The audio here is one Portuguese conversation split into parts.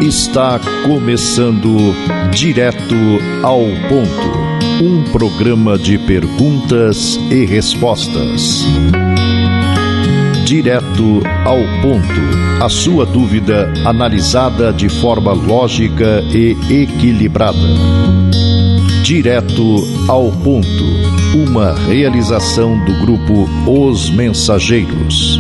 Está começando Direto ao Ponto, um programa de perguntas e respostas. Direto ao Ponto, a sua dúvida analisada de forma lógica e equilibrada. Direto ao Ponto, uma realização do grupo Os Mensageiros.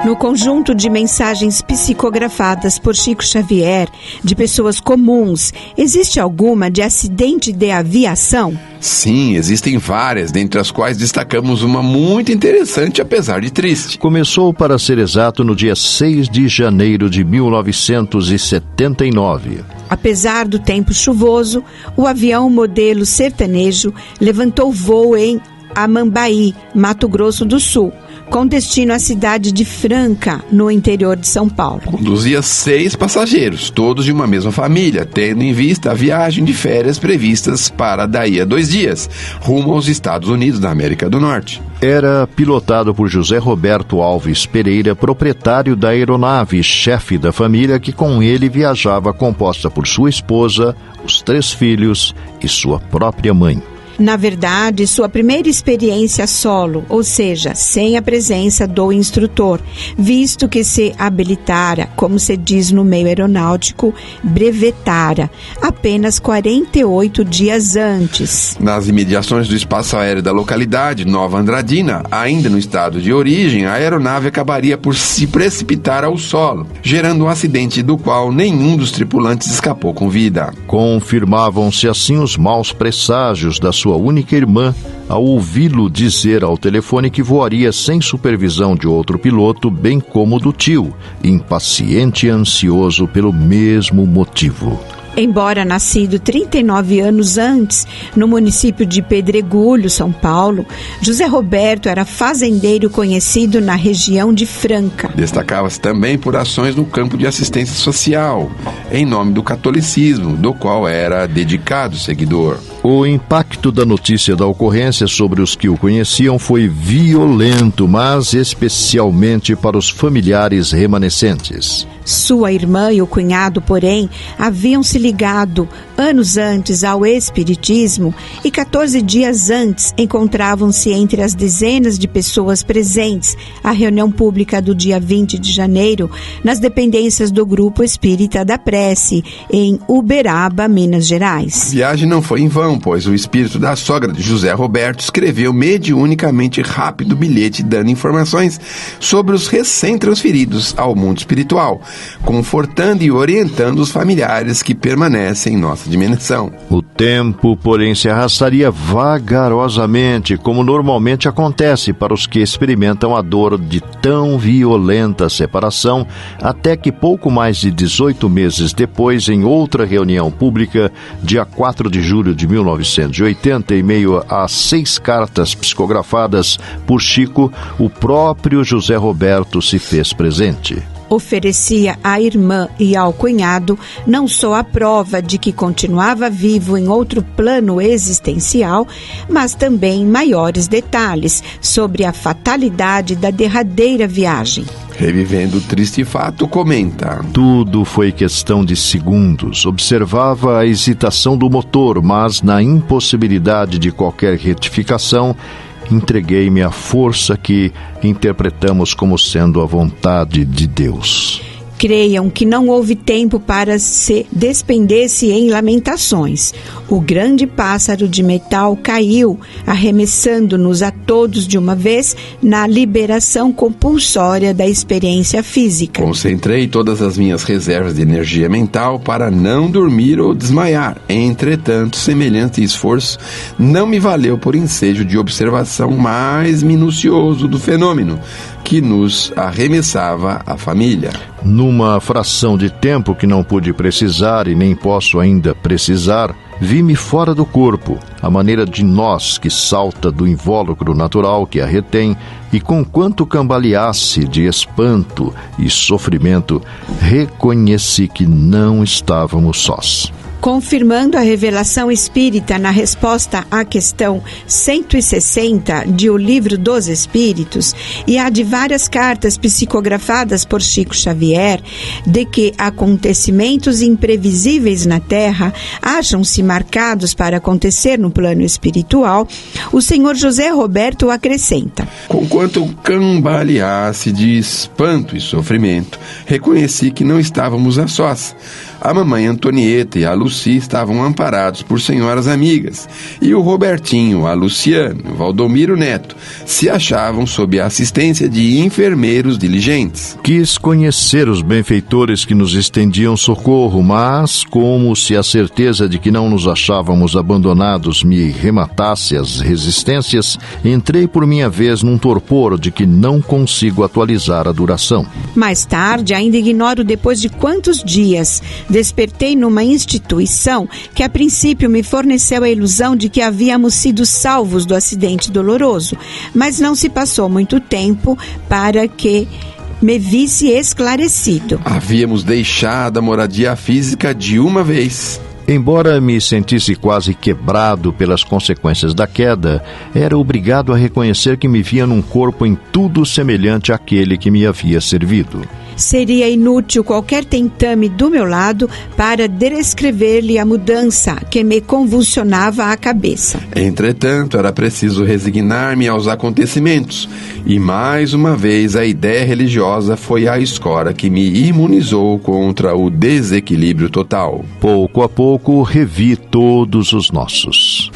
No conjunto de mensagens psicografadas por Chico Xavier, de pessoas comuns, existe alguma de acidente de aviação? Sim, existem várias, dentre as quais destacamos uma muito interessante, apesar de triste. Começou, para ser exato, no dia 6 de janeiro de 1979. Apesar do tempo chuvoso, o avião modelo sertanejo levantou voo em Amambaí, Mato Grosso do Sul, com destino à cidade de Franca, no interior de São Paulo. Conduzia 6 passageiros, todos de uma mesma família, tendo em vista a viagem de férias previstas para daí a 2 dias, rumo aos Estados Unidos da América do Norte. Era pilotado por José Roberto Alves Pereira, proprietário da aeronave, chefe da família, que com ele viajava, composta por sua esposa, os 3 filhos e sua própria mãe. Na verdade, sua primeira experiência solo, ou seja, sem a presença do instrutor, visto que se habilitara, como se diz no meio aeronáutico, brevetara, apenas 48 dias antes. Nas imediações do espaço aéreo da localidade, Nova Andradina, ainda no estado de origem, a aeronave acabaria por se precipitar ao solo, gerando um acidente do qual nenhum dos tripulantes escapou com vida. Confirmavam-se assim os maus presságios da sua única irmã ao ouvi-lo dizer ao telefone que voaria sem supervisão de outro piloto, bem como do tio, impaciente e ansioso pelo mesmo motivo. Embora nascido 39 anos antes, no município de Pedregulho, São Paulo, José Roberto era fazendeiro conhecido na região de Franca. Destacava-se também por ações no campo de assistência social, em nome do catolicismo, do qual era dedicado seguidor. O impacto da notícia da ocorrência sobre os que o conheciam foi violento, mas especialmente para os familiares remanescentes. Sua irmã e o cunhado, porém, haviam se ligado anos antes ao espiritismo e 14 dias antes encontravam-se entre as dezenas de pessoas presentes à reunião pública do dia 20 de janeiro nas dependências do Grupo Espírita da Prece, em Uberaba, Minas Gerais. A viagem não foi em vão, pois o espírito da sogra de José Roberto escreveu mediunicamente rápido bilhete dando informações sobre os recém-transferidos ao mundo espiritual, confortando e orientando os familiares que permanecem em nossa dimensão. O tempo, porém, se arrastaria vagarosamente, como normalmente acontece para os que experimentam a dor de tão violenta separação, até que pouco mais de 18 meses depois, em outra reunião pública, dia 4 de julho de 1980, em meio a 6 cartas psicografadas por Chico, o próprio José Roberto se fez presente. Oferecia à irmã e ao cunhado não só a prova de que continuava vivo em outro plano existencial, mas também maiores detalhes sobre a fatalidade da derradeira viagem. Revivendo o triste fato, comenta: tudo foi questão de segundos. Observava a hesitação do motor, mas na impossibilidade de qualquer retificação, entreguei-me à força que interpretamos como sendo a vontade de Deus. Creiam que não houve tempo para se despender-se em lamentações. O grande pássaro de metal caiu, arremessando-nos a todos de uma vez na liberação compulsória da experiência física. Concentrei todas as minhas reservas de energia mental para não dormir ou desmaiar. Entretanto, semelhante esforço não me valeu por ensejo de observação mais minucioso do fenômeno, que nos arremessava a família. Numa fração de tempo que não pude precisar e nem posso ainda precisar, vi-me fora do corpo, à maneira de nós que salta do invólucro natural que a retém, e conquanto cambaleasse de espanto e sofrimento, reconheci que não estávamos sós. confirmando a revelação espírita na resposta à questão 160 de O Livro dos Espíritos e a de várias cartas psicografadas por Chico Xavier, de que acontecimentos imprevisíveis na Terra acham-se marcados para acontecer no plano espiritual, o senhor José Roberto acrescenta: Conquanto cambaleasse de espanto e sofrimento, reconheci que não estávamos a sós. A mamãe Antonieta e a Luci estavam amparados por senhoras amigas, e o Robertinho, a Luciano, o Valdomiro Neto se achavam sob a assistência de enfermeiros diligentes. Quis conhecer os benfeitores que nos estendiam socorro, mas, como se a certeza de que não nos achávamos abandonados me rematasse as resistências, entrei por minha vez num torpor de que não consigo atualizar a duração. Mais tarde, ainda ignoro depois de quantos dias, despertei numa instituição que a princípio me forneceu a ilusão de que havíamos sido salvos do acidente doloroso, mas não se passou muito tempo para que me visse esclarecido. Havíamos deixado a moradia física de uma vez. Embora me sentisse quase quebrado pelas consequências da queda, era obrigado a reconhecer que me via num corpo em tudo semelhante àquele que me havia servido. Seria inútil qualquer tentame do meu lado para descrever-lhe a mudança que me convulsionava a cabeça. Entretanto, era preciso resignar-me aos acontecimentos, e mais uma vez a ideia religiosa foi a escora que me imunizou contra o desequilíbrio total. Pouco a pouco, revi todos os nossos.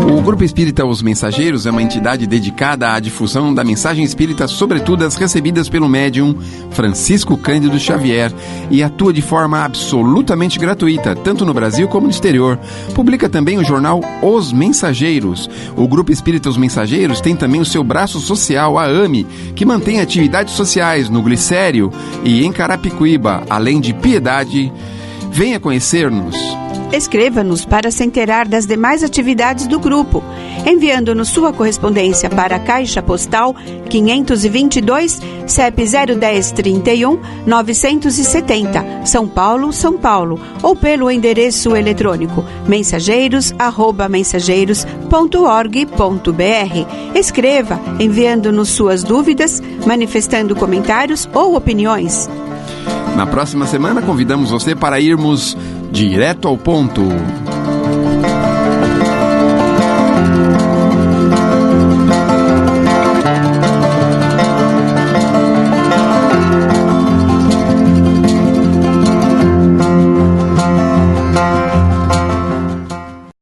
O Grupo Espírita Os Mensageiros é uma entidade dedicada à difusão da mensagem espírita, sobretudo as recebidas pelo médium Francisco Cândido Xavier, e atua de forma absolutamente gratuita, tanto no Brasil como no exterior. Publica também o jornal Os Mensageiros. O Grupo Espírita Os Mensageiros tem também o seu braço social, a AME, que mantém atividades sociais no Glicério e em Carapicuíba, além de Piedade. Venha conhecer-nos. Escreva-nos para se inteirar das demais atividades do grupo, enviando-nos sua correspondência para a Caixa Postal 522, CEP 01031 970, São Paulo, São Paulo, ou pelo endereço eletrônico mensageiros@mensageiros.org.br. Escreva, enviando-nos suas dúvidas, manifestando comentários ou opiniões. Na próxima semana, convidamos você para irmos direto ao ponto.